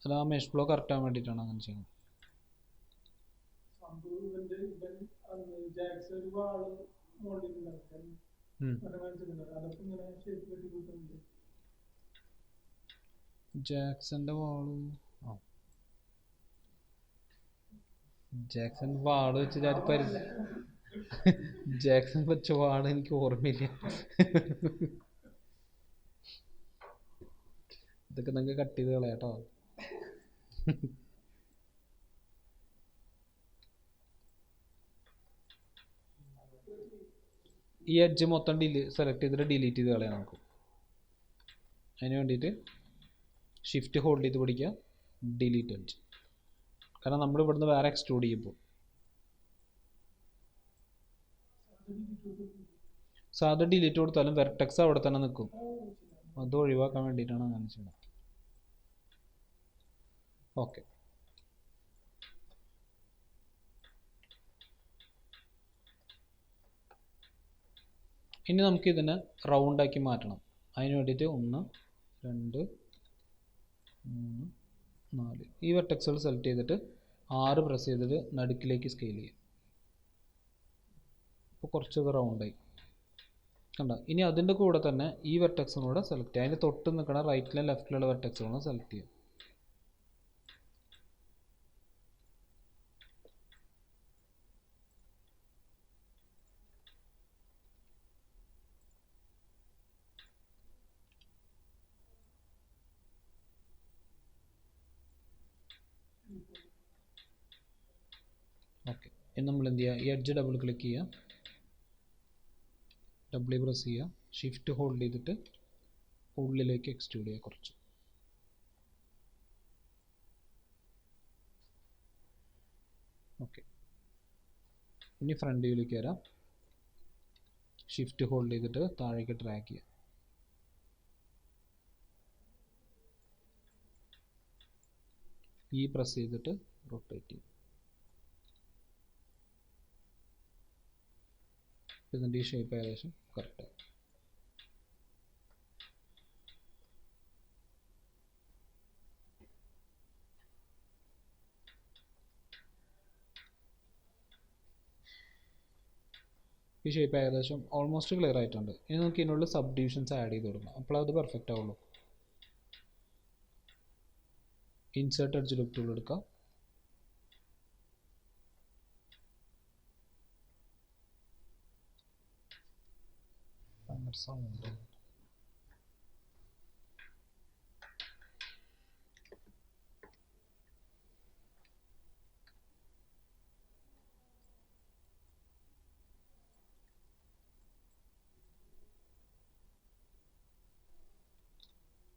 അത് ആ മെഷ് ഫ്ലോ കറക്റ്റ് ആകാൻ വേണ്ടിയിട്ടാണ് അങ്ങനെ ചെയ്യുന്നത്. ജാക്സന്റെ വാള്, ജാക്സൺ വാള് വെച്ച് ജാക്സൺ വെച്ച വാള് എനിക്ക് ഓർമ്മയില്ല. ഇതൊക്കെ നിങ്ങൾക്ക് കട്ട് ചെയ്ത് കളയാട്ടോ. ഈ എഡ്ജ് മൊത്തം സെലക്ട് ചെയ്തിട്ട് ഡിലീറ്റ് ചെയ്ത് കളയാം നമുക്ക്. അതിന് വേണ്ടിയിട്ട് ഷിഫ്റ്റ് ഹോൾഡ് ചെയ്ത് പിടിക്കുക, ഡിലീറ്റ് എഡ്ജ്. കാരണം നമ്മൾ ഇവിടുന്ന് വേറെ എക്സ്ട്രൂഡ് ചെയ്യുമ്പോൾ സാധാ ഡിലീറ്റ് കൊടുത്താലും വെർട്ടെക്സ് അവിടെ തന്നെ നിൽക്കും. അത് ഒഴിവാക്കാൻ വേണ്ടിയിട്ടാണ് അങ്ങനെ ചെയ്യുന്നത്. ഓക്കെ, ഇനി നമുക്ക് ഇതിനെ റൗണ്ടാക്കി മാറ്റണം. അതിന് വേണ്ടിയിട്ട് 1 2 3 4 ഈ വെർട്ടെക്സുകൾ സെലക്ട് ചെയ്തിട്ട് 6 പ്രസ് ചെയ്തിട്ട് നടുക്കിലേക്ക് സ്കെയിൽ ചെയ്യും. ഇപ്പോൾ കുറച്ചൊക്കെ റൗണ്ടായി കണ്ട. ഇനി അതിൻ്റെ കൂടെ തന്നെ ഈ വെർട്ടെക്സും കൂടെ സെലക്ട് ചെയ്യുക. അതിന് തൊട്ട് നിൽക്കുന്ന റൈറ്റിലും ലെഫ്റ്റിലുള്ള വെർട്ടെക്സുകളും സെലക്ട് ചെയ്യുക. ഓക്കെ, ഇനി നമ്മൾ എന്ത് ചെയ്യുക, ഈ എഡ്ജ് ഡബിൾ ക്ലിക്ക് ചെയ്യുക, ഡബിൾ പ്രസ് ചെയ്യുക, ഷിഫ്റ്റ് ഹോൾഡ് ചെയ്തിട്ട് ഉള്ളിലേക്ക് എക്സ്ട്രൂഡ് ചെയ്യുക കുറച്ച്. ഓക്കെ, ഇനി ഫ്രണ്ട് വ്യൂയിലേക്ക് വരാം. ഷിഫ്റ്റ് ഹോൾഡ് ചെയ്തിട്ട് താഴേക്ക് ഡ്രാഗ് ചെയ്യുക. ഈ പ്രസ് ചെയ്തിട്ട് റൊട്ടേറ്റ് ചെയ്യും. ഇതിൻ്റെ ഈ ഷേപ്പ് ഏകദേശം കറക്റ്റായി. ഈ ഷേപ്പ് ഏകദേശം ഓൾമോസ്റ്റ് ക്ലിയർ ആയിട്ടുണ്ട്. ഇനി നമുക്ക് ഇതിനുള്ളിൽ സബ് ഡിവിഷൻസ് ആഡ് ചെയ്ത് കൊടുക്കാം. അപ്പോൾ അത് പെർഫെക്റ്റ് ആവുള്ളൂ. ഇൻസേർട്ട് എഡ്ജ് ലുക്ക് ടൂൾ എടുക്കാം. സൗണ്ട്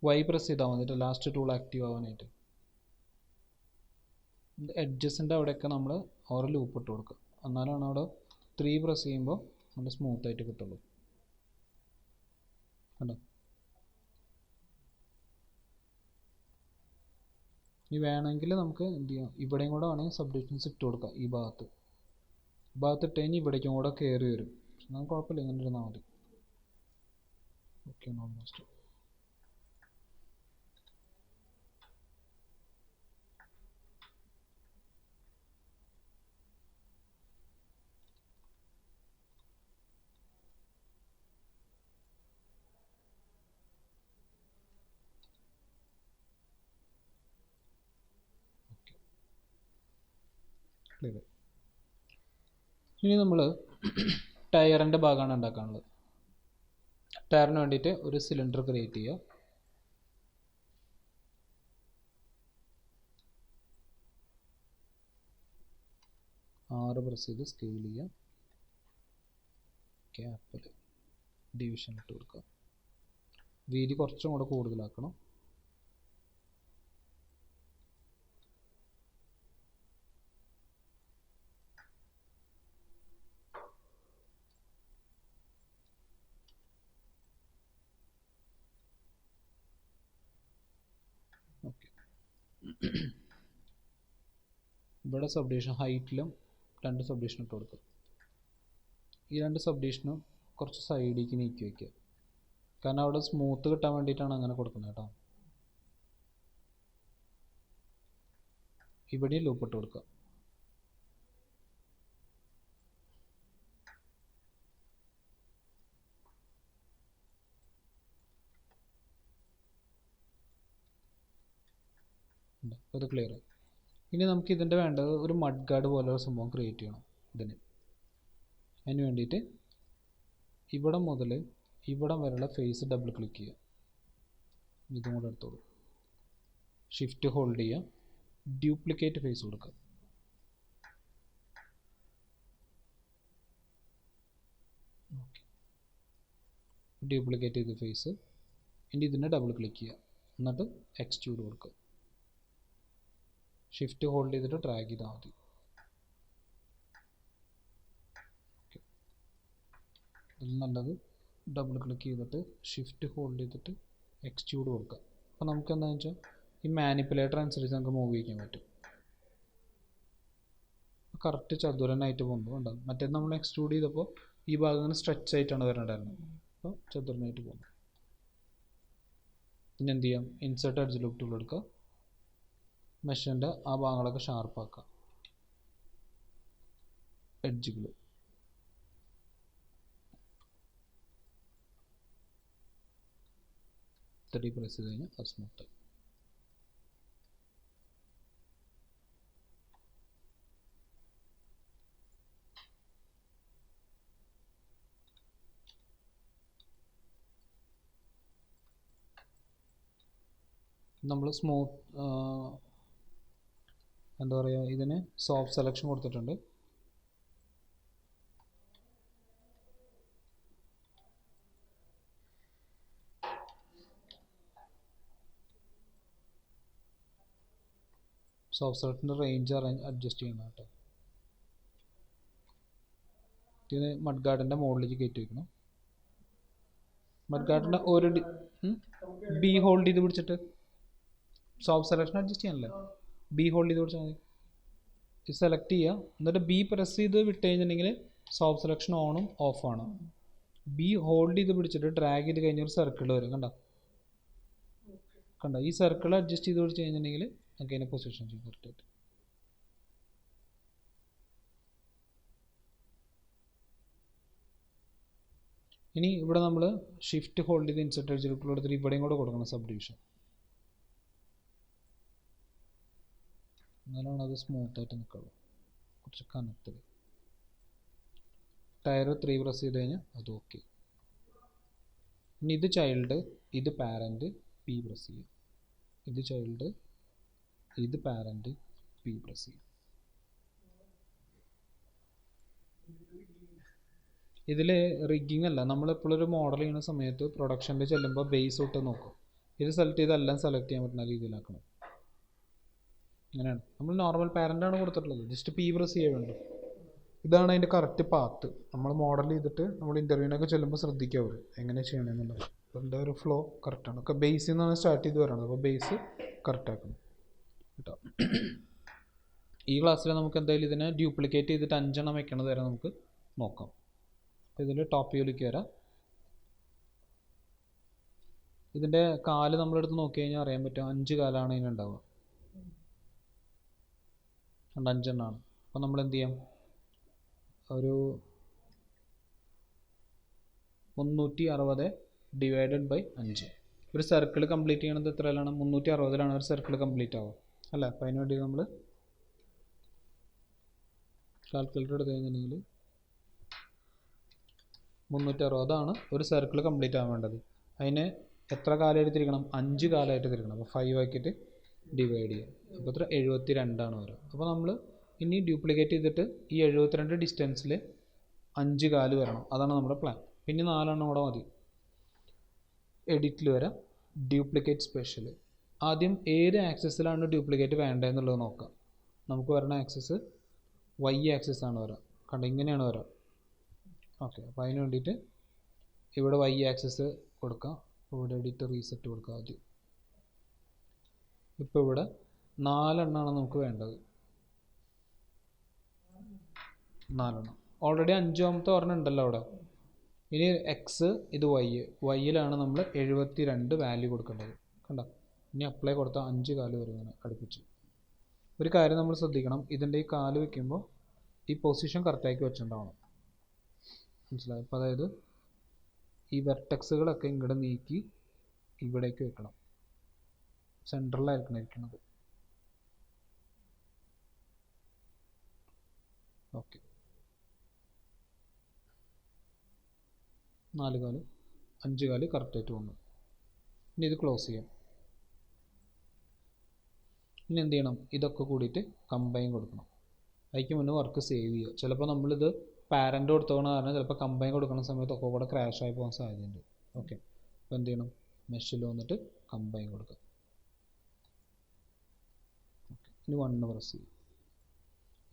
വൈ പ്രസ് ചെയ്താൽ മതി ലാസ്റ്റ് ടൂൾ ആക്റ്റീവ് ആവാനായിട്ട്. എഡ്ജസിൻ്റെ അവിടെയൊക്കെ നമ്മൾ ഓരോ ലൂപ്പ് ഇട്ട് കൊടുക്കുക. എന്നാലാണ് അവിടെ 3 പ്രസ് ചെയ്യുമ്പോൾ നല്ല സ്മൂത്ത് ആയിട്ട് കിട്ടുള്ളൂ. കണ്ടോ? ഇനി വേണമെങ്കിൽ നമുക്ക് എന്ത് ചെയ്യാം, ഇവിടെയും കൂടെ വേണമെങ്കിൽ സബ് ഡിവിഷൻസ് ഇട്ട് കൊടുക്കാം. ഈ ഭാഗത്ത് ഇട്ട് കഴിഞ്ഞ് ഇവിടേക്കും കൂടെ കയറി വരും. നമുക്ക് കുഴപ്പമില്ല, ഇങ്ങനെ ഇരുന്നാൽ മതി. Okay, almost clear. ഇനി നമ്മൾ ടയറിൻ്റെ ഭാഗമാണ് ഉണ്ടാക്കാനുള്ളത്. ടയറിന് വേണ്ടിയിട്ട് ഒരു സിലിണ്ടർ ക്രിയേറ്റ് ചെയ്യുക. പ്രസ് ചെയ്ത് സ്കെയിൽ ചെയ്യുക. ക്യാപ്പിൽ ഡിവിഷൻ ഇട്ട് കൊടുക്കുക. വീതി കുറച്ചും കൂടെ കൂടുതലാക്കണം. ഓക്കെ. ഇവിടെ സബ്ഡിവിഷൻ ഹൈറ്റിലും 2 സബ്ഡിവിഷൻ ഇട്ട് കൊടുക്കുക. ഈ 2 സബ്ഡിവിഷനും കുറച്ച് സൈഡിലേക്ക് നീക്കി വയ്ക്കുക. കാരണം അവിടെ സ്മൂത്ത് കിട്ടാൻ വേണ്ടിയിട്ടാണ് അങ്ങനെ കൊടുക്കുന്നത് കേട്ടോ. ഇവിടെയും ലൂപ്പ് ഇട്ട് കൊടുക്കുക. അത് ക്ലിയർ. ഇനി നമുക്ക് ഇതിൻ്റെ വേണ്ടത് ഒരു മഡ് ഗാർഡ് പോലെ ഒരു സംഭവം ക്രിയേറ്റ് ചെയ്യണം. അതിന് വേണ്ടിയിട്ട് ഇവിടെ മുതൽ ഇവിടം വരെയുള്ള ഫേസ് ഡബിൾ ക്ലിക്ക് ചെയ്യുക. ഇതും കൂടെ എടുത്തോളൂ. ഷിഫ്റ്റ് ഹോൾഡ് ചെയ്യുക. ഡ്യൂപ്ലിക്കേറ്റ് ഫേസ് കൊടുക്കുക. ഡ്യൂപ്ലിക്കേറ്റ് ചെയ്ത ഫേസ്. ഇനി ഇതിനെ ഡബിൾ ക്ലിക്ക് ചെയ്യുക. എന്നിട്ട് എക്സ്ട്രൂഡ് കൊടുക്കുക. ഷിഫ്റ്റ് ഹോൾഡ് ചെയ്തിട്ട് ഡ്രാഗ് ചെയ്താൽ മതി. ഇതിൽ നല്ലത് ഡബിൾ ക്ലിക്ക് ചെയ്തിട്ട് ഷിഫ്റ്റ് ഹോൾഡ് ചെയ്തിട്ട് എക്സ്ട്രൂഡ് കൊടുക്കുക. അപ്പോൾ നമുക്ക് എന്താണെന്ന് വെച്ചാൽ ഈ മാനിപ്പുലേറ്റർ അനുസരിച്ച് നമുക്ക് മൂവ് ചെയ്യാൻ പറ്റും. കറക്റ്റ് ചതുരനായിട്ട് പോകുമ്പോൾ ഉണ്ടാകും. മറ്റേത് നമ്മൾ എക്സ്ട്രൂഡ് ചെയ്തപ്പോൾ ഈ ഭാഗം ഇങ്ങനെ സ്ട്രെച്ച് ആയിട്ടാണ് വരേണ്ടായിരുന്നത്. അപ്പോൾ ചതുരനായിട്ട് പോകും. പിന്നെ എന്ത് ചെയ്യാം, ഇൻസേർട്ട് എഡ്ജ് ലൂപ്പ് ടൂൾ എടുക്കുക. മെഷിൻ്റെ ആ ഭാഗങ്ങളൊക്കെ ഷാർപ്പാക്കുക. എഡ്ജുകൾ പ്രസ് ചെയ്ത് കഴിഞ്ഞാൽ അത് സ്മൂത്ത്. നമ്മൾ എന്താ പറയുക, ഇതിന് സോഫ്റ്റ് സെലക്ഷൻ കൊടുത്തിട്ടുണ്ട്. സോഫ്റ്റ് സെലക്ഷൻ്റെ റേഞ്ച് അഡ്ജസ്റ്റ് ചെയ്യണം കേട്ടോ. ഇതിന് മഡ് ഗാർഡിൻ്റെ മുകളിലേക്ക് കയറ്റി വയ്ക്കണം. മഡ് ഗാർഡിൻ്റെ ഒരു ബി ഹോൾഡ് ചെയ്ത് പിടിച്ചിട്ട് സോഫ്റ്റ് സെലക്ഷൻ അഡ്ജസ്റ്റ് ചെയ്യാനല്ലേ, ബി ഹോൾഡ് ചെയ്ത് പിടിച്ചാൽ മതി. ഇത് സെലക്ട് ചെയ്യുക. എന്നിട്ട് ബി പ്രസ് ചെയ്ത് വിട്ട് കഴിഞ്ഞിട്ടുണ്ടെങ്കിൽ സോഫ്റ്റ് സെലക്ഷൻ ഓണും ഓഫാണ്. ബി ഹോൾഡ് ചെയ്ത് പിടിച്ചിട്ട് ഡ്രാഗ് ചെയ്ത് കഴിഞ്ഞൊരു സർക്കിൾ വരും. കണ്ട ഈ സർക്കിൾ അഡ്ജസ്റ്റ് ചെയ്ത് പിടിച്ച് കഴിഞ്ഞിട്ടുണ്ടെങ്കിൽ നമുക്ക് അതിനെ പൊസിഷൻ ചെയ്യും കറക്റ്റായിട്ട്. ഇനി ഇവിടെ നമ്മൾ ഷിഫ്റ്റ് ഹോൾഡ് ചെയ്ത് ഇൻസെർട്ട് എഡ്ജ് ലൂപ്പ് എടുത്തിട്ട് ഇവിടെയും കൂടെ കൊടുക്കണം സബ്ഡിവിഷൻ. എന്നാലാണ് അത് സ്മൂത്തായിട്ട് നിൽക്കുള്ളൂ. കുറച്ച് കനത്തിൽ ടയർ 3 പ്രസ് ചെയ്ത് കഴിഞ്ഞാൽ അത് ഓക്കെ. ഇനി ഇത് ചൈൽഡ്, ഇത് പാരൻറ്റ്, പി പ്രസ് ചെയ്യും. ഇത് ചൈൽഡ്, ഇത് പാരൻറ്റ്, പി പ്രസ് ചെയ്യും. ഇതിൽ റിഗ്ഗിങ് അല്ല, നമ്മളെപ്പോഴും ഒരു മോഡൽ ചെയ്യുന്ന സമയത്ത് പ്രൊഡക്ഷനിൽ ചെല്ലുമ്പോൾ ബേസ് തൊട്ട് നോക്കും. ഇത് സെലക്ട് ചെയ്ത് എല്ലാം സെലക്ട് ചെയ്യാൻ പറ്റുന്ന രീതിയിലാക്കണം. അങ്ങനെയാണ്. നമ്മൾ നോർമൽ പാരൻ്റാണ് കൊടുത്തിട്ടുള്ളത്, ജസ്റ്റ് പി പ്രസ് ചെയ്യാൻ വേണ്ടി. ഇതാണ് അതിൻ്റെ കറക്റ്റ് പാത്ത്. നമ്മൾ മോഡൽ ചെയ്തിട്ട് നമ്മൾ ഇൻ്റർവ്യൂവിനൊക്കെ ചെല്ലുമ്പോൾ ശ്രദ്ധിക്കുക അവർ എങ്ങനെ ചെയ്യണമെന്നുള്ളത്. അതിൻ്റെ ഒരു ഫ്ലോ കറക്റ്റാണ്. ഒക്കെ ബേസിൽ നിന്നാണ് സ്റ്റാർട്ട് ചെയ്ത് വരണത്. അപ്പോൾ ബേസ് കറക്റ്റാക്കണം കേട്ടോ. ഈ ക്ലാസ്സിൽ നമുക്ക് എന്തായാലും ഇതിനെ ഡ്യൂപ്ലിക്കേറ്റ് ചെയ്തിട്ട് 5 എണ്ണം വെക്കണത് വരെ നമുക്ക് നോക്കാം. അപ്പോൾ ഇതിൽ ടോപ്പ് വ്യൂയിലേക്ക് വരാം. ഇതിൻ്റെ കാല് നമ്മളെടുത്ത് നോക്കി കഴിഞ്ഞാൽ അറിയാൻ പറ്റും 5 കാലാണ് ഇതിനുണ്ടാവുക. 5 എണ്ണമാണ്. അപ്പോൾ നമ്മൾ എന്ത് ചെയ്യാം, ഒരു 360 ഡിവൈഡഡ് ബൈ 5. ഒരു സർക്കിൾ കംപ്ലീറ്റ് ചെയ്യണത് എത്രയിലാണ്? 360ലാണ് ഒരു സർക്കിൾ കംപ്ലീറ്റ് ആവുക അല്ലേ. അപ്പോൾ അതിന് വേണ്ടി നമ്മൾ കാൽക്കുലേറ്റർ എടുത്ത് കഴിഞ്ഞിട്ടുണ്ടെങ്കിൽ 360 ഒരു സർക്കിൾ കംപ്ലീറ്റ് ആവാൻ വേണ്ടത്. അതിന് എത്ര കാലമായിട്ട് തിരിക്കണം? 5 കാലമായിട്ട് തിരിക്കണം. അപ്പോൾ 5 ആക്കിയിട്ട് ഡിവൈഡ് ചെയ്യുക. അപ്പോൾ ഇത്ര 72 വരിക. അപ്പോൾ നമ്മൾ ഇനി ഡ്യൂപ്ലിക്കേറ്റ് ചെയ്തിട്ട് ഈ 72 ഡിസ്റ്റൻസിൽ 5 കാല് വരണം. അതാണ് നമ്മുടെ പ്ലാൻ. പിന്നെ 4 കൂടെ മതി. എഡിറ്റിൽ വരാം, ഡ്യൂപ്ലിക്കേറ്റ് സ്പെഷ്യൽ. ആദ്യം ഏത് ആക്സിസിലാണ് ഡ്യൂപ്ലിക്കേറ്റ് വേണ്ടതെന്നുള്ളത് നോക്കാം. നമുക്ക് വരുന്ന ആക്സിസ് വൈ ആക്സിസ് ആണ് വരാം. കണ്ട ഇങ്ങനെയാണ് വരാം. ഓക്കെ, അപ്പോൾ അതിന് വേണ്ടിയിട്ട് ഇവിടെ വൈ ആക്സിസ് കൊടുക്കാം. ഇവിടെ എഡിറ്റ് റീസെറ്റ് കൊടുക്കാം ആദ്യം. ഇപ്പോൾ ഇവിടെ 4 നമുക്ക് വേണ്ടത്. 4 ഓൾറെഡി 5ാമത്തെ ഒരെണ്ണം ഉണ്ടല്ലോ അവിടെ. ഇനി എക്സ്, ഇത് വൈയിലാണ് നമ്മൾ 72 വാല്യൂ കൊടുക്കേണ്ടത്. കണ്ടോ? ഇനി അപ്ലൈ കൊടുത്താൽ 5 കാല് വരും ഇങ്ങനെ അടുപ്പിച്ച്. ഒരു കാര്യം നമ്മൾ ശ്രദ്ധിക്കണം, ഇതിൻ്റെ ഈ കാല് വയ്ക്കുമ്പോൾ ഈ പൊസിഷൻ കറക്റ്റാക്കി വെച്ചിട്ടുണ്ടാവണം. മനസ്സിലായി? അപ്പോൾ അതായത് ഈ വെർട്ടെക്സുകളൊക്കെ ഇങ്ങോട്ട് നീക്കി ഇവിടേക്ക് വെക്കണം. സെൻട്രലായിരിക്കണം ഇരിക്കുന്നത്. ഓക്കെ, 4 കാല് 5 കാല് കറക്റ്റായിട്ട് വന്നു. ഇനി ഇത് ക്ലോസ് ചെയ്യാം. ഇനി എന്ത് ചെയ്യണം? ഇതൊക്കെ കൂടിയിട്ട് കമ്പൈൻ കൊടുക്കണം. അതിക്ക് മുന്നേ വർക്ക് സേവ് ചെയ്യുക. ചിലപ്പോൾ നമ്മളിത് പാരൻ്റ് കൊടുത്തോണ കാരണം ചിലപ്പോൾ കമ്പൈൻ കൊടുക്കുന്ന സമയത്തൊക്കെ കൂടെ ക്രാഷ് ആയി പോകാൻ സാധ്യതയുണ്ട്. ഓക്കെ, അപ്പോൾ എന്ത് ചെയ്യണം? മെഷിൽ വന്നിട്ട് കമ്പൈൻ കൊടുക്കുക. ഇനി 1 പ്രസ് ചെയ്യും.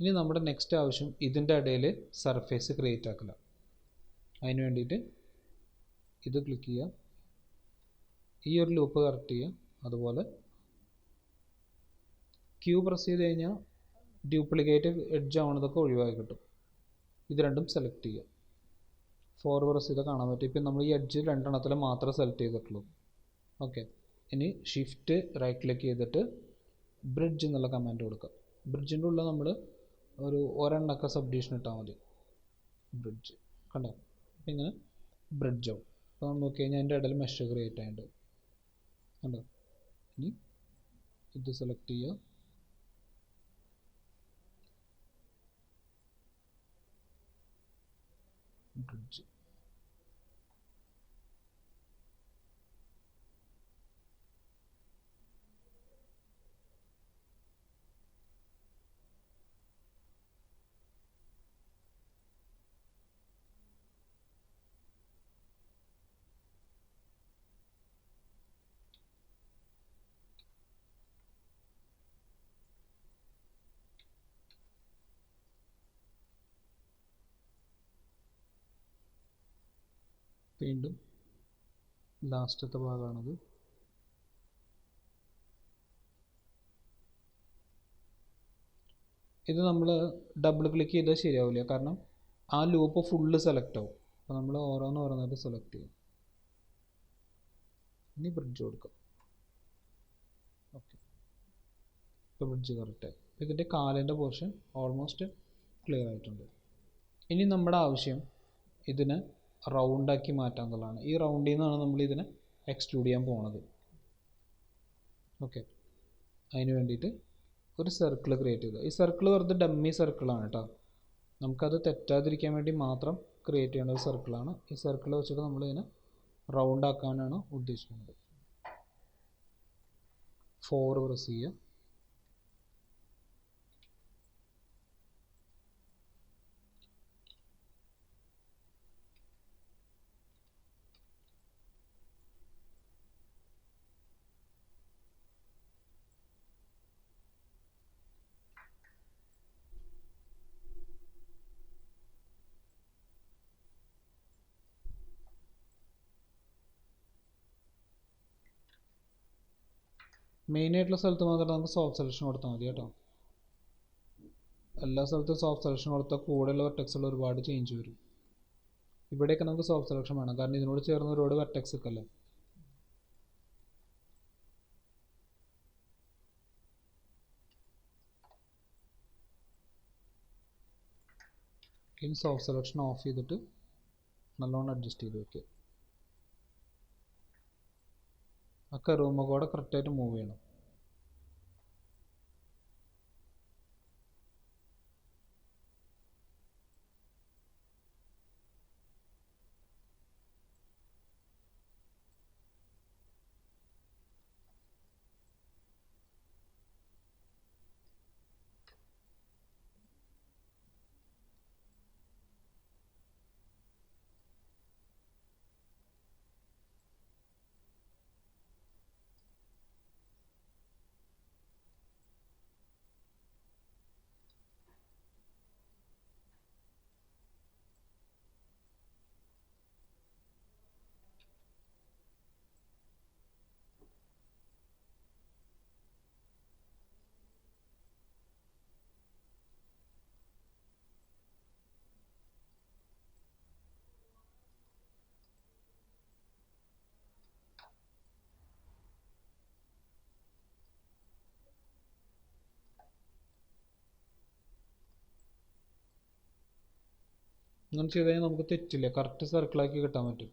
ഇനി നമ്മുടെ നെക്സ്റ്റ് ആവശ്യം ഇതിൻ്റെ ഇടയിൽ സർഫേസ് ക്രിയേറ്റ് ആക്കില്ല. അതിന് വേണ്ടിയിട്ട് ഇത് ക്ലിക്ക് ചെയ്യുക, ഈ ഒരു ലൂപ്പ് കറക്റ്റ് ചെയ്യുക. അതുപോലെ ക്യൂ പ്രസ് ചെയ്ത് കഴിഞ്ഞാൽ ഡ്യൂപ്ലിക്കേറ്റ് എഡ്ജ് ആവണതൊക്കെ ഒഴിവാക്കി കിട്ടും. ഇത് രണ്ടും സെലക്ട് ചെയ്യുക. 4 പ്രസ് ചെയ്താൽ കാണാൻ പറ്റും. ഇപ്പം നമ്മൾ ഈ എഡ്ജ് 2 മാത്രമേ സെലക്ട് ചെയ്തിട്ടുള്ളൂ. ഓക്കെ, ഇനി ഷിഫ്റ്റ് റൈറ്റ് ക്ലിക്ക് ചെയ്തിട്ട് ബ്രിഡ്ജ് എന്നുള്ള കമാൻഡ് കൊടുക്കുക. ബ്രിഡ്ജിൻ്റെ ഉള്ളിൽ നമ്മൾ ഒരു ഒരെണ്ണൊക്കെ സബ്ഡിവിഷൻ ഇട്ടാൽ മതി. ബ്രിഡ്ജ് കണ്ടോ? അപ്പം ഇങ്ങനെ ബ്രിഡ്ജ് ആവും. അപ്പോൾ നമ്മൾ നോക്കി കഴിഞ്ഞാൽ അതിൻ്റെ ഇടയിൽ മെഷ് ക്രിയേറ്റ് ആയിട്ടുണ്ട്. കണ്ടോ? ഇനി ഇത് സെലക്ട് ചെയ്യുക. ബ്രിഡ്ജ് വീണ്ടും ലാസ്റ്റത്തെ ഭാഗമാണത്. ഇത് നമ്മൾ ഡബിൾ ക്ലിക്ക് ചെയ്താൽ ശരിയാവില്ല, കാരണം ആ ലൂപ്പ് ഫുള്ള് സെലക്ട് ആവും. അപ്പോൾ നമ്മൾ ഓരോന്നായിട്ട് സെലക്ട് ചെയ്യും. ഇനി ബ്രിഡ്ജ് കൊടുക്കാം. ഓക്കെ, ഇപ്പോൾ ബ്രിഡ്ജ് കറക്റ്റായി. ഇതിൻ്റെ കാലിൻ്റെ പോർഷൻ ഓൾമോസ്റ്റ് ക്ലിയർ ആയിട്ടുണ്ട്. ഇനി നമ്മുടെ ആവശ്യം ഇതിനെ റൗണ്ടാക്കി മാറ്റാൻ എന്നുള്ളതാണ്. ഈ റൗണ്ടിൽ നിന്നാണ് നമ്മൾ ഇതിനെ എക്സ്ട്രൂഡ് ചെയ്യാൻ പോകുന്നത്. ഓക്കെ, അതിന് വേണ്ടിയിട്ട് ഒരു സർക്കിൾ ക്രിയേറ്റ് ചെയ്തു. ഈ സർക്കിൾ വെറുതെ ഡമ്മി സർക്കിളാണ് കേട്ടോ. നമുക്കത് തെറ്റാതിരിക്കാൻ വേണ്ടി മാത്രം ക്രിയേറ്റ് ചെയ്യേണ്ട ഒരു സർക്കിളാണ്. ഈ സർക്കിൾ വെച്ചിട്ട് നമ്മളിതിനെ റൗണ്ട് ആക്കാനാണ് ഉദ്ദേശിക്കുന്നത്. 4 പ്രസ് ചെയ്യുക. മെയിനായിട്ടുള്ള സ്ഥലത്ത് മാത്രം നമുക്ക് സോഫ്റ്റ് സെലക്ഷൻ കൊടുത്താൽ മതി കേട്ടോ. എല്ലാ സ്ഥലത്തും സോഫ്റ്റ് സെലക്ഷൻ കൊടുത്താൽ കൂടെയുള്ള വെർട്ടെക്സുകൾ ഒരുപാട് ചേഞ്ച് വരും. ഇവിടെയൊക്കെ നമുക്ക് സോഫ്റ്റ് സെലക്ഷൻ വേണം, കാരണം ഇതിനോട് ചേർന്ന് ഒരുപാട് വെർട്ടെക്സ് ഒക്കെ അല്ലേ. ഇനി സോഫ്റ്റ് സെലക്ഷൻ ഓഫ് ചെയ്തിട്ട് നല്ലോണം അഡ്ജസ്റ്റ് ചെയ്ത് വെക്കുക. ആ കർവ് കൂടെ കറക്റ്റായിട്ട് മൂവ് ചെയ്യണം. അങ്ങനെ ചെയ്ത് കഴിഞ്ഞാൽ നമുക്ക് തെറ്റില്ല, കറക്റ്റ് സർക്കിളാക്കി കിട്ടാൻ പറ്റും.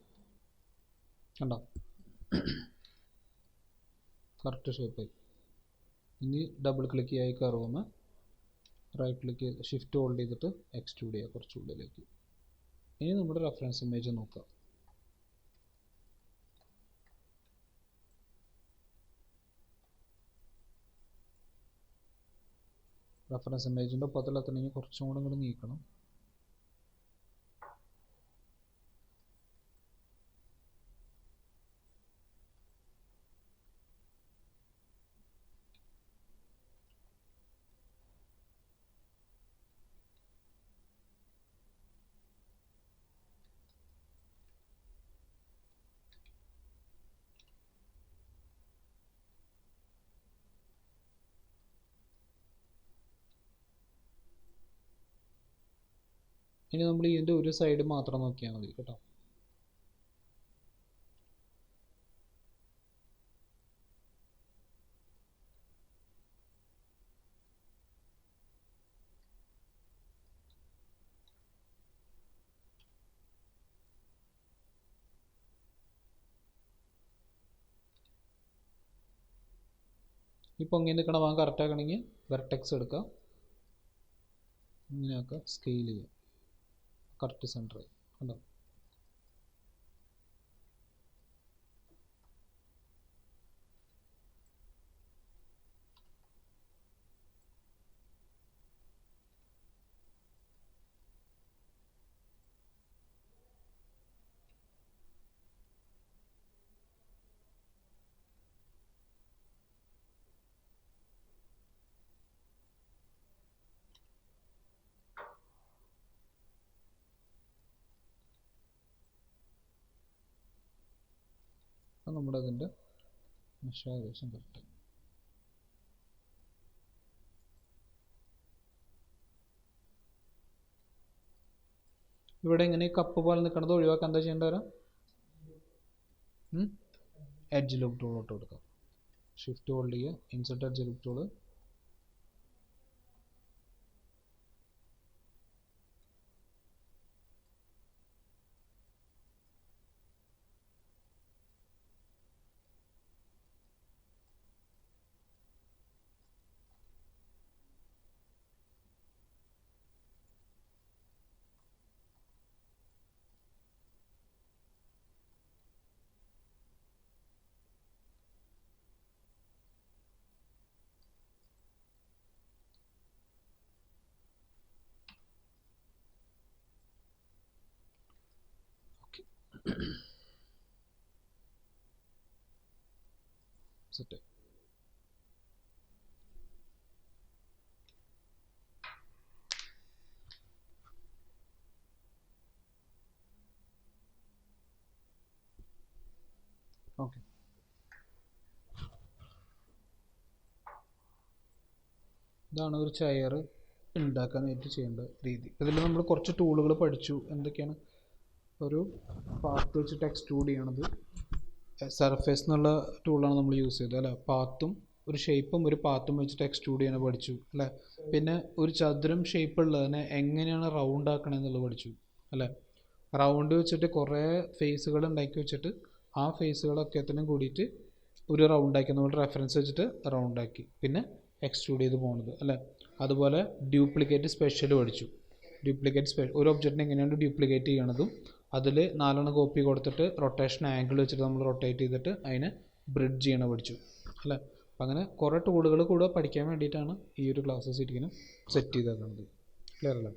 കണ്ടോ, കറക്റ്റ് ഷേപ്പായി. ഇനി ഡബിൾ ക്ലിക്ക് ചെയ്യായി കർവ്ന്ന് റൈറ്റ് ക്ലിക്ക് ചെയ്ത് ഷിഫ്റ്റ് ഹോൾഡ് ചെയ്തിട്ട് എക്സ്ട്രൂഡ് ചെയ്യുക കുറച്ച് ഉള്ളിലേക്ക്. ഇനി നമ്മുടെ റെഫറൻസ് ഇമേജ് നോക്കാം. റെഫറൻസ് ഇമേജിൻ്റെ ഒപ്പത്തിലെത്തണമെങ്കിൽ കുറച്ചും കൂടെ ഇങ്ങോട്ട് നീക്കണം. ഇനി നമ്മൾ ഇതിൻ്റെ ഒരു സൈഡ് മാത്രം നോക്കിയാൽ മതി കേട്ടോ. ഇപ്പോൾ ഇങ്ങനെ നിൽക്കണ ഭാഗം കറക്റ്റ് ആക്കണമെങ്കിൽ വെർട്ടെക്സ് എടുക്കുക, ഇങ്ങനെയൊക്കെ സ്കെയിൽ ചെയ്യുക, കറക്റ്റ് സെൻറ്ററായി. കണ്ടോ, അപ്പം നമ്മുടെ അതിൻ്റെ മെഷർ ഏകദേശം കറക്റ്റ്. ഇവിടെ ഇങ്ങനെ കപ്പ് പോലെ നിൽക്കുന്നത് ഒഴിവാക്കാൻ എന്താ ചെയ്യേണ്ട വരാം, എഡ്ജ് ലുക്ക് ടൂളോട്ട് കൊടുക്കാം. ഷിഫ്റ്റ് ഹോൾഡ് ചെയ്യുക, insert edge look tool, set. Okay, ഇതാണ് ഒരു ചെയർ ഉണ്ടാക്കാനായിട്ട് ചെയ്യേണ്ട രീതി. ഇതിൽ നമ്മൾ കുറച്ച് ടൂളുകൾ പഠിച്ചു. എന്തൊക്കെയാണ്, ഒരു പാത്ത് വെച്ചിട്ട് എക്സ്ട്രൂഡ് ചെയ്യണത്, സർഫേസ് എന്നുള്ള ടൂളാണ് നമ്മൾ യൂസ് ചെയ്തത് അല്ലേ. പാത്തും ഒരു ഷേപ്പും ഒരു പാത്തും വെച്ചിട്ട് എക്സ്ട്രൂഡ് ചെയ്യാൻ പഠിച്ചു അല്ലേ. പിന്നെ ഒരു ചതുരം ഷേപ്പ് ഉള്ളതിനെ എങ്ങനെയാണ് റൗണ്ട് ആക്കണമെന്നുള്ളത് പഠിച്ചു അല്ലേ. റൗണ്ട് വെച്ചിട്ട് കുറേ ഫേസുകൾ ഉണ്ടാക്കി വെച്ചിട്ട് ആ ഫേസുകളൊക്കെ എത്തനും കൂടിയിട്ട് ഒരു റൗണ്ടാക്കി നമ്മൾ റെഫറൻസ് വെച്ചിട്ട് റൗണ്ടാക്കി പിന്നെ എക്സ്ട്രൂഡ് ചെയ്ത് പോകുന്നത് അല്ലേ. അതുപോലെ ഡ്യൂപ്ലിക്കേറ്റ് സ്പെഷ്യൽ പഠിച്ചു. ഒരു ഒബ്ജക്റ്റിനെ എങ്ങനെയാണ് ഡ്യൂപ്ലിക്കേറ്റ് ചെയ്യണതും അതിൽ 4 കോപ്പി കൊടുത്തിട്ട് റൊട്ടേഷൻ ആംഗിൾ വെച്ചിട്ട് നമ്മൾ റൊട്ടേറ്റ് ചെയ്തിട്ട് അതിനെ ബ്രിഡ്ജ് ചെയ്യണ പഠിച്ചു അല്ലേ. അപ്പം അങ്ങനെ കുറേ ടൂളുകൾ കൂടെ പഠിക്കാൻ വേണ്ടിയിട്ടാണ് ഈ ഒരു ക്ലാസ്സസ് ഇരിക്കുന്നത് സെറ്റ് ചെയ്തേക്കുന്നത്. ക്ലിയർ അല്ലേ.